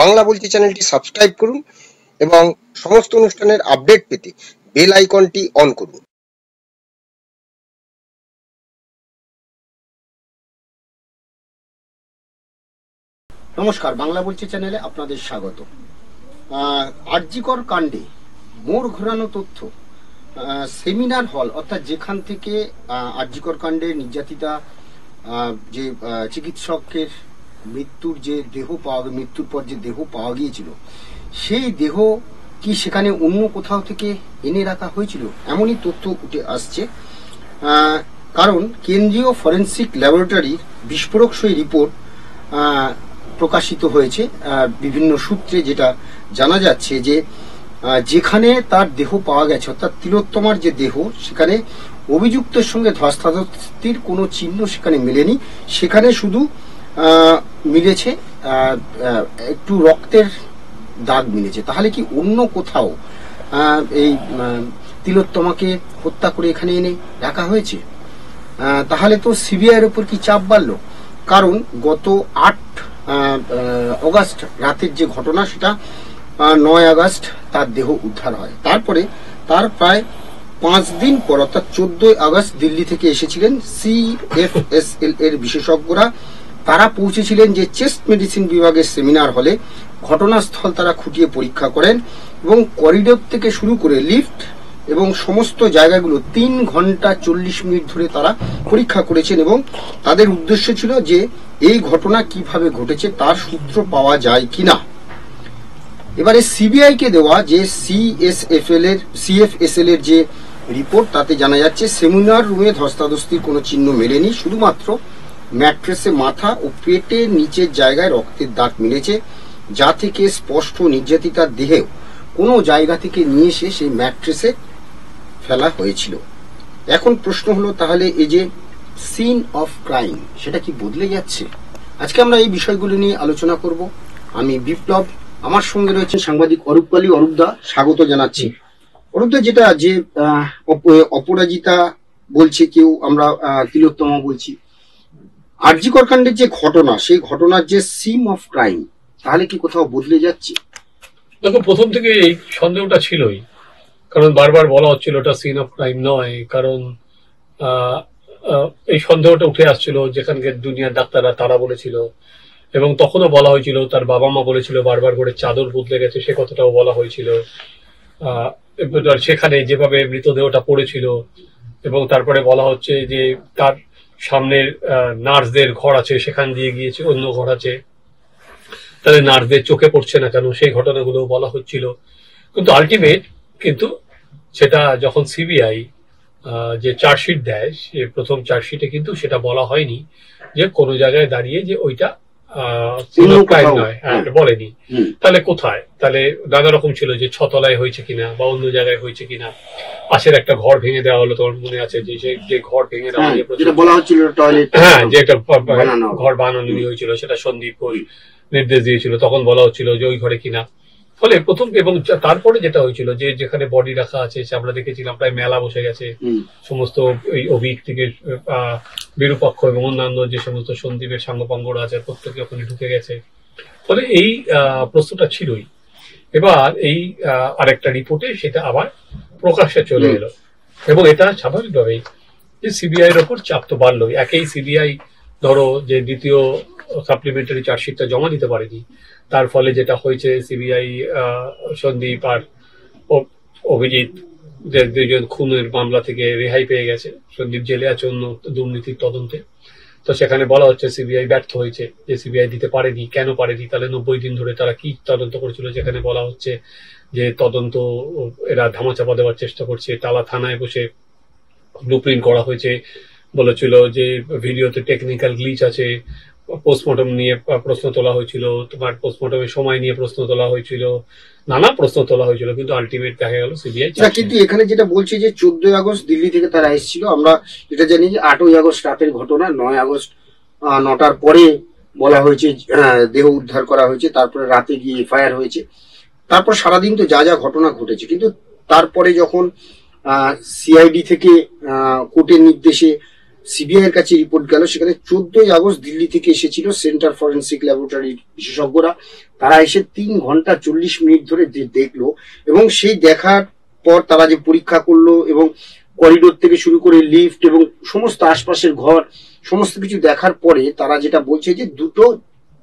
বাংলা বলছি চ্যানেলটি সাবস্ক্রাইব করুন এবং সমস্ত অনুষ্ঠানের আপডেট পেতে বেল আইকনটি অন করুন। নমস্কার, বাংলা বলছি চ্যানেলে আপনাদের স্বাগত। আরজিকর কাণ্ডে মোড় ঘোরানো তথ্য, সেমিনার হল অর্থাৎ যেখান থেকে আরজিকর কাণ্ডে নির্যাতিতা যে চিকিৎসকের মৃত্যুর পর যে দেহ পাওয়া গিয়েছিল, সেই দেহ কি সেখানে অন্য কোথাও থেকে এনে রাখা হয়েছিল, এমনই তথ্য উঠে আসছে। কারণ কেন্দ্রীয় ফরেন্সিক ল্যাবরেটরির বিস্ফোরক সই রিপোর্ট প্রকাশিত হয়েছে বিভিন্ন সূত্রে, যেটা জানা যাচ্ছে যে যেখানে তার দেহ পাওয়া গেছে অর্থাৎ তিলোত্তমার যে দেহ, সেখানে অভিযুক্তের সঙ্গে ধস্তাধস্তির কোনো চিহ্ন সেখানে মেলেনি। সেখানে শুধু মিলেছে একটু রক্তের দাগ মিলেছে। তাহলে কি অন্য কোথাও এই তিলোত্তমাকে হত্যা করে এখানে এনে রাখা হয়েছে? তাহলে তো সিবিআইয়ের উপর কি চাপ বাড়লো? কারণ গত 8 অগাস্ট রাতের যে ঘটনা, সেটা 9 আগস্ট তার দেহ উদ্ধার হয়। তারপরে তার প্রায় 5 দিন পর অর্থাৎ 14 আগস্ট দিল্লি থেকে এসেছিলেন CFSL এর বিশেষজ্ঞরা। তারা পৌঁছেছিলেন যে চেস্ট মেডিসিন বিভাগের সেমিনার হলে। ঘটনাস্থল তারা খুঁটিয়ে পরীক্ষা করেন এবং করিডোর থেকে শুরু করে লিফট এবং সমস্ত জায়গাগুলো 3 ঘন্টা 40 মিনিট ধরে তারা পরীক্ষা করেছেন এবং তাদের উদ্দেশ্য ছিল যে এই ঘটনা কিভাবে ঘটেছে তার সূত্র পাওয়া যায় কিনা। এবারে সিবিআই কে দেওয়া যে CFSL এর যে রিপোর্ট, তাতে জানা যাচ্ছে সেমিনার রুমে ধস্তাধস্তির কোনো চিহ্ন মেলেনি। শুধুমাত্র ম্যাট্রেসে মাথা ও পেটের নিচের জায়গায় রক্তের দাগ মিলেছে, যা থেকে স্পষ্ট নির্যাতিতার দেহেও কোনো জায়গা থেকে নিয়ে এসে সেই ম্যাট্রেসে ফেলা হয়েছিল। এখন প্রশ্ন হলো, তাহলে এই যে সিন অফ ক্রাইম, সেটা কি বদলে যাচ্ছে? আজকে আমরা এই বিষয়গুলো নিয়ে আলোচনা করব। আমি বিপ্লব, আমার সঙ্গে রয়েছে সাংবাদিক অরূপ কালী। অরূপদা, স্বাগত জানাচ্ছি। অরূপদা, যেটা যে অপরাজিতা বলছে কেউ, আমরা তিলোত্তমা বলছি, আরজিকর কাণ্ডের যে ঘটনা, সেই ঘটনার যে সিন অফ ক্রাইম, তাহলে কি কোথাও বদলে যাচ্ছে? দেখো, প্রথম থেকে এই সন্দেহটা ছিলই, কারণ বারবার বলা হচ্ছিল ওটা সিন অফ ক্রাইম নয়। কারণ এই সন্দেহটা উঠে আসছিল, যেখানকার দুনিয়ার ডাক্তাররা তারা বলেছিল, এবং তখনও বলা হয়েছিল, তার বাবা মা বলেছিল বারবার করে চাদর বদলে গেছে, সে কথাটাও বলা হয়েছিল। সেখানে যেভাবে মৃতদেহটা পড়েছিল, এবং তারপরে বলা হচ্ছে যে তার সামনের নার্সদের ঘর আছে, সেখান দিয়ে গিয়েছে অন্য ঘর আছে, তাহলে নার্সদের চোখে পড়ছে না কেন, সেই ঘটনাগুলো বলা হচ্ছিল। কিন্তু আলটিমেট সেটা যখন সিবিআই যে চার্জশিট দেয়, সে প্রথম চার্জশিটে কিন্তু সেটা বলা হয়নি যে কোনো জায়গায় দাঁড়িয়ে যে ওইটা ক্রাইম নয়, বলেনি। তাহলে কোথায়? তাহলে নানা রকম ছিল, যে 6 তলায় হয়েছে কিনা বা অন্য জায়গায় হয়েছে কিনা। পাশের একটা ঘর ভেঙে দেওয়া হলো, তোমার মনে আছে যে ঘর ভেঙে দেওয়া হয়েছিল, হ্যাঁ, যে একটা ঘর বানানো হয়েছিল, সেটা সন্দীপ ঘোষ নির্দেশ দিয়েছিল, তখন বলা হচ্ছিল যে ওই ঘরে কিনা। ফলে প্রথম, এবং তারপরে যেটা হয়েছিল যে যেখানে বডি রাখা আছে, আমরা দেখেছিলাম প্রায় মেলা বসে গেছে, সমস্ত ওই অভিক থেকে বিরূপক্ষ এবং অন্যান্য যে সমস্ত সন্দীপের সাঙ্গপাঙ্গরা আছে, প্রত্যেকে ওখানে ঢুকে গেছে। ফলে এই প্রশ্নটা ছিলই। এবার এই আরেকটা রিপোর্টে সেটা আবার প্রকাশ্যে চলে এলো, এবং এটা স্বাভাবিকভাবেই যে সিবিআই এর ওপর চাপ তো বাড়লোই। একেই সিবিআই ধরো যে দ্বিতীয় সাপ্লিমেন্টারি চার্জশিটটা জমা দিতে পারেনি, তার ফলে যেটা হয়েছে, সিবিআই সন্দীপ আর অভিজিৎ দুজন খুনের মামলা থেকে রেহাই পেয়ে গেছে। সন্দীপ জেলে আছে অন্য দুর্নীতির তদন্তে। তো সেখানে বলা হচ্ছে সিবিআই ব্যর্থ হয়েছে, যে সিবিআই দিতে পারেনি। কেন পারেনি? তাহলে 90 দিন ধরে তারা কি তদন্ত করেছিল, যেখানে বলা হচ্ছে যে তদন্ত এরা ধামাচাপা দেওয়ার চেষ্টা করছে। টালা থানায় বসে ব্লুপ্রিন্ট করা হয়েছে, বলেছিল যে ভিডিওতে টেকনিক্যাল গ্লিচ আছে। পোস্টমর্টম নিয়ে প্রশ্ন তোলা হয়েছিল, তোমার পোস্টমর্টমের সময় নিয়ে প্রশ্ন তোলা হয়েছিল, নানা প্রশ্ন তোলা হয়েছিল, কিন্তু আলটিমেট দেখা গেল সিবিআই। কিন্তু এখানে যেটা বলছে যে 14 আগস্ট দিল্লি থেকে তারা এসেছিল, আমরা যেটা জানি যে 8ই আগস্ট রাতের ঘটনা, 9 আগস্ট 9টার পরে বলা হয়েছে দেহ উদ্ধার করা হয়েছে, তারপরে রাতে গিয়ে এফআইআর হয়েছে, তারপর সারাদিন তো যা যা ঘটনা ঘটেছে। কিন্তু তারপরে যখন সিআইডি থেকে কোর্টের নির্দেশে সিবিআই এর কাছে রিপোর্ট গেল। সেখানে 14ই আগস্ট দিল্লি থেকে এসেছিল সেন্টার ফরেন্সিক ল্যাবরেটরির বিশেষজ্ঞরা। তারা এসে 3 ঘন্টা 40 মিনিট ধরে দেখলো, এবং সেই দেখার পর তারা যে পরীক্ষা করলো এবং করিডোর থেকে শুরু করে লিফট এবং সমস্ত আশপাশের ঘর সমস্ত কিছু দেখার পরে তারা যেটা বলছে যে দুটো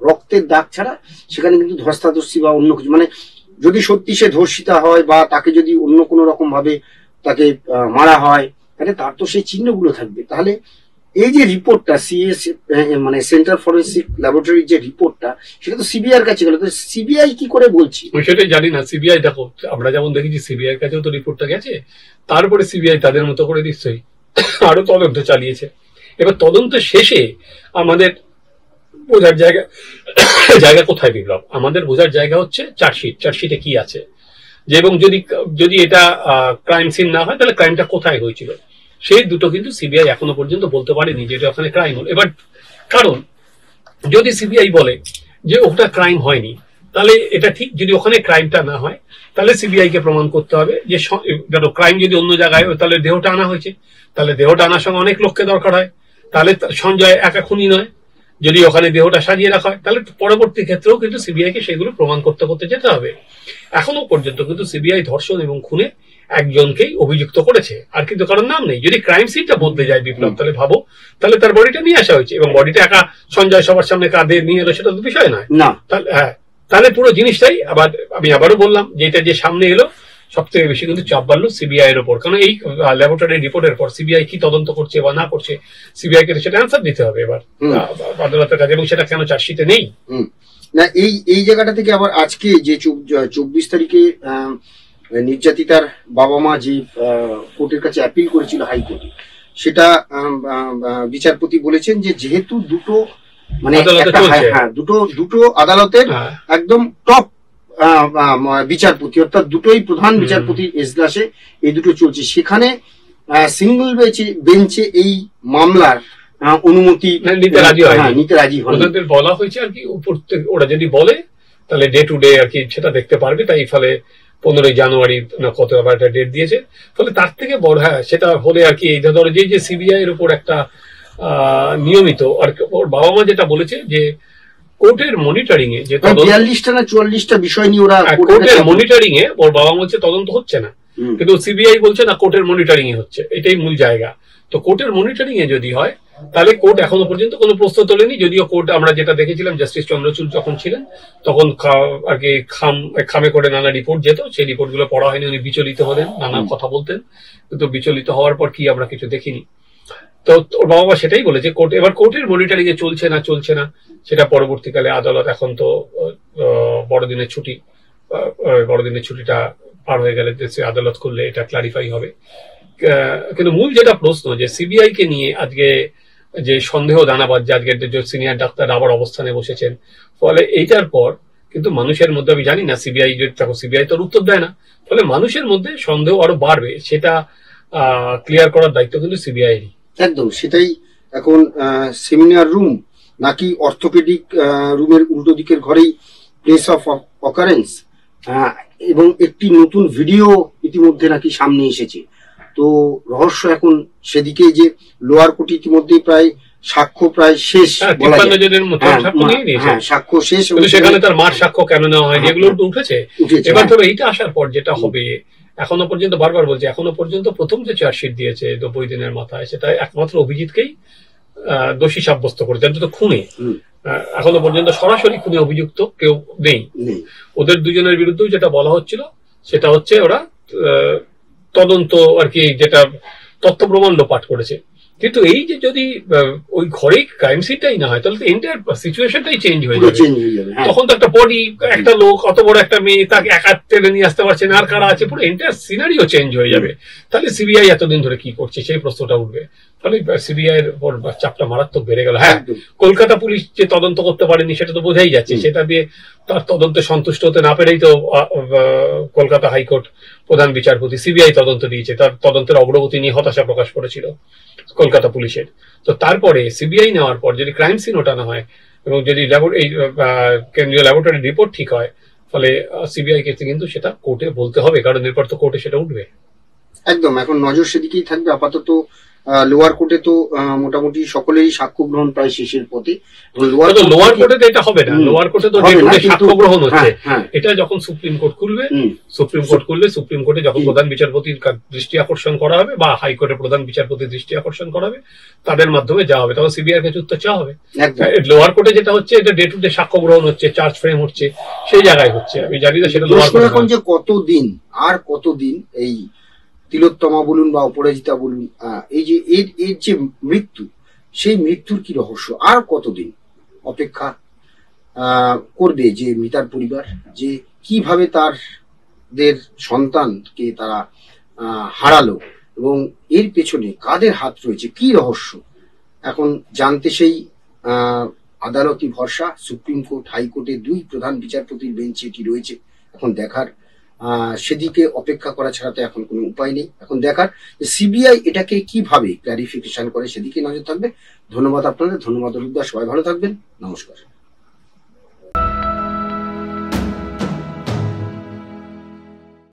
রক্তের দাগ ছাড়া সেখানে কিন্তু ধস্তাধস্তি বা অন্য কিছু, মানে যদি সত্যি সে ধর্ষিতা হয় বা তাকে যদি অন্য কোনো রকম ভাবে তাকে মারা হয়, তাহলে তার তো সেই চিহ্নগুলো থাকবে। তাহলে এই যে রিপোর্টটা সিএস মানে সেন্টার ফরেন্সিক ল্যাবরেটরির যে রিপোর্টটা, সেটা তো সিবিআই এর কাছে গেল। তো সিবিআই কি করে বলছি সেটাই জানি না। সিবিআই দেখো, আমরা যেমন দেখেছি সিবিআই এর কাছেও তো রিপোর্টটা গেছে, তারপরে সিবিআই তাদের মতো করে নিশ্চয়ই আরো তদন্ত চালিয়েছে। এবার তদন্ত শেষে আমাদের বোঝার জায়গা কোথায় বিপ্লব? আমাদের বোঝার জায়গা হচ্ছে চার্জশিটে কি আছে, যে এবং যদি এটা ক্রাইম সিন না হয় তাহলে ক্রাইমটা কোথায় হয়েছিল, সেই দুটো কিন্তু সিবিআই এখনো পর্যন্ত বলতে পারেনি যে এটা ওখানে ক্রাইম হল। এবার কারণ যদি সিবিআই বলে যে ওটা ক্রাইম হয়নি, তাহলে এটা ঠিক। যদি ওখানে ক্রাইমটা না হয় তাহলে সিবিআই কে প্রমাণ করতে হবে যে ক্রাইম যদি অন্য জায়গায় হয় তাহলে দেহটা আনা হয়েছে, তাহলে দেহটা আনার সঙ্গে অনেক লোককে দরকার হয়, তাহলে সঞ্জয় একা খুনি নয়। যদি ওখানে দেহটা সাজিয়ে রাখা হয় তাহলে পরবর্তী ক্ষেত্রেও কিন্তু সিবিআই কে সেগুলো প্রমাণ করতে যেতে হবে। এখনো পর্যন্ত কিন্তু সিবিআই ধর্ষণ এবং খুনে একজনকেই অভিযুক্ত করেছে, আর কিন্তু কারোর নাম নেই। যদি ক্রাইম সিনটা বদলে যায় বিপ্লব, তাহলে ভাবো, তাহলে তার বডিটা নিয়ে আসা হয়েছে এবং বডিটা একা সঞ্জয় সবার সামনে কাঁধে নিয়ে এলো, সেটা তো বিষয় নয় না। তাহলে পুরো জিনিসটাই আমি আবারও বললাম যে এটা যে সামনে এলো, সব থেকে বেশি কিন্তু চাপ বাড়লো সিবিআই এর উপর। কারণ এই ল্যাবরেটরি রিপোর্টের পর সিবিআই কি তদন্ত করছে বা না করছে, সিবিআই কে সেটা অ্যান্সার দিতে হবে এবার আদালতের কাছে, এবং সেটা কেন চার্জশিটে নেই। না, এই জায়গাটা থেকে আবার আজকে যে 24 তারিখে নির্যাতিতার বাবা মা যে কোর্টের কাছে অ্যাপিল করেছিল হাইকোর্টে, সেটা বিচারপতি বলেছেন যে যেহেতু দুটো মানে দুটো আদালতের একদম টপ বিচারপতি, অর্থাৎ দুটোই প্রধান বিচারপতির এজলাসে এই দুটো চলছে, সেখানে সিঙ্গল বেঞ্চে এই মামলার অনুমতি নিতে রাজি হয়। ওদের বলা হয়েছে আর কি, ওরা যদি বলে তাহলে ডে টু ডে আর কি সেটা দেখতে পারবে। তাই ফলে 15ই জানুয়ারি না কত আবার একটা ডেট দিয়েছে। ফলে তার থেকে বড় সেটা হলে আর কি, এই ধরো যে সিবিআই এর উপর একটা নিয়মিত আর ওর বাবা মা যেটা বলেছে যে কোর্টের মনিটরিং এ যে 42টা না 44টা বিষয় নিয়ে ওরা কোর্টের মনিটরিং এ ওর বাবা বলছে তদন্ত হচ্ছে না, কিন্তু সিবিআই বলছে না কোর্টের মনিটরিং এ হচ্ছে, এটাই মূল জায়গা। তো কোর্টের মনিটরিং এ যদি হয় তাহলে কোর্ট এখনো পর্যন্ত কোনো প্রশ্ন তোলেনি, যদিও কোর্ট আমরা যেটা দেখেছিলাম জাস্টিস চন্দ্রচূড় যখন ছিলেন তখন আর কি খামে করে নানা রিপোর্ট যেত, সেই রিপোর্ট গুলো পড়া হয়নি, উনি বিচলিত হলেন, নানা কথা বলতেন, কিন্তু বিচলিত হওয়ার পর কি আমরা কিছু দেখিনি। তো ওর বাবা সেটাই বলেছে কোর্ট এবার কোর্টের মনিটরিং এ চলছে না সেটা পরবর্তীকালে আদালত, এখন তো বড়দিনের ছুটিটা পার হয়ে গেলে আদালত করলে এটা ক্লারিফাই হবে। কিন্তু মূল যেটা প্রশ্ন যে সিবিআই কে নিয়ে আজকে যে সন্দেহ দানাবাদ, যে আজকে সিনিয়র ডাক্তার আবার অবস্থানে বসেছেন, ফলে এইটার পর কিন্তু মানুষের মধ্যে, আমি জানি না সিবিআই তো উত্তর দেয় না, ফলে মানুষের মধ্যে সন্দেহ আরো বাড়বে, সেটা ক্লিয়ার করার দায়িত্ব কিন্তু সিবিআই এরই। একদম সেটাই। এখন সেমিনার রুম নাকি অর্থোপেডিক রুমের উল্টো দিকের ঘরেই প্লেস অফ অকারেন্স, এবং একটি নতুন ভিডিও ইতিমধ্যে নাকি সামনে এসেছে। তো রহস্য এখন সেদিকে যে লোয়ার কোর্ট ইতিমধ্যে প্রায় সাক্ষ্য প্রায় শেষ, সাক্ষ্য শেষ, সেখানে তার মার সাক্ষ্য কেন নেওয়া হয়নি এগুলো উঠেছে। এবার ধরো এইটা আসার পর যেটা হবে, এখনো পর্যন্ত বারবার বলছে, এখনো পর্যন্ত প্রথম যে চার্জশিট দিয়েছে 90 দিনের মাথায়, সেটা একমাত্র অভিজিৎকেই দোষী সাব্যস্ত করেছে, অন্তত খুনে। এখনো পর্যন্ত সরাসরি খুনে অভিযুক্ত কেউ নেই। ওদের দুজনের বিরুদ্ধেও যেটা বলা হচ্ছিল সেটা হচ্ছে ওরা তদন্ত আর কি, যেটা তথ্য প্রমাণ লোপাট করেছে। কিন্তু এই যে যদি ওই ঘরে ক্রাইম সিনটাই না হয় তাহলে তো এন্টায়ার সিচুয়েশনটাই চেঞ্জ হয়ে যাবে। তখন তো একটা বডি, একটা লোক, অত বড় একটা মেয়ে, তাকে একা টেনে নিয়ে আসতে পারছে না, আর কারা আছে, পুরো এন্টায়ার সিনারিও চেঞ্জ হয়ে যাবে। তাহলে সিবিআই এতদিন ধরে কি করছে সেই প্রশ্নটা উঠবে। ফলে সিবিআই এর উপর চাপটা মারাত্মক বেড়ে গেল। হ্যাঁ, কলকাতা পুলিশ যে তদন্ত করতে পারেনি সেটা তো বোঝাই যাচ্ছে, সেটা দিয়ে তার তদন্তে সন্তুষ্ট হতে না পেরেই তো কলকাতা হাইকোর্ট প্রধান বিচারপতি সিবিআই তদন্ত দিয়েছে, তার তদন্তের অগ্রগতি নিয়ে হতাশা প্রকাশ করেছিল কলকাতা পুলিশের। তো তারপরে সিবিআই নেওয়ার পর যদি ক্রাইম সিন ওঠানো হয় এবং যদি এই কেন্দ্রীয় ল্যাবরেটরি রিপোর্ট ঠিক হয়, ফলে সিবিআই কে কিন্তু সেটা কোর্টে বলতে হবে, কারণ এরপর তো কোর্টে সেটা উঠবে। একদম, এখন নজর সেদিকেই থাকবে। আপাতত লোয়ার কোর্টে তো মোটামুটি সকলেরই সাক্ষ্য গ্রহণ প্রায় শেষের পথে। লোয়ার কোর্টে তো এটা হবে না, লোয়ার কোর্টে তো সাক্ষ্য গ্রহণ হচ্ছে। হ্যাঁ, এটা যখন সুপ্রিম কোর্ট খুলবে, সুপ্রিম কোর্টে যখন প্রধান বিচারপতির দৃষ্টি আকর্ষণ করা হবে বা হাইকোর্টের প্রধান বিচারপতির দৃষ্টি আকর্ষণ করা হবে, তাদের মাধ্যমে যাওয়া হবে, তখন সিবিআই কাছে উত্তর চাওয়া হবে। লোয়ার কোর্টে যেটা হচ্ছে, এটা ডে টু ডে সাক্ষ্য গ্রহণ হচ্ছে, চার্জ ফ্রেম হচ্ছে, সেই জায়গায় হচ্ছে। আমি জানি না সেটা লোয়ার কোর্টে। এখন যে কতদিন আর কতদিন এই তিলোত্তমা বলুন বা অপরাজিতা বলুন, এই যে এর যে মৃত্যু, সেই মৃত্যুর কি রহস্য, আর কতদিন অপেক্ষা করবে যে মৃতার পরিবার, যে কিভাবে তাদের সন্তানকে তারা হারালো এবং এর পেছনে কাদের হাত রয়েছে, কি রহস্য, এখন জানতে সেই আদালতি ভরসা। সুপ্রিম কোর্ট, হাইকোর্টে দুই প্রধান বিচারপতির বেঞ্চে এটি রয়েছে। এখন দেখার, সেদিকে অপেক্ষা করা ছাড়া তো এখন কোনো উপায় নেই। এখন দেখার যে সিবিআই এটাকে কিভাবে ক্লারিফিকেশন করে, সেদিকে নজর থাকবে। ধন্যবাদ আপনাদের, ধন্যবাদ অরূপদা, সবাই ভালো থাকবেন, নমস্কার।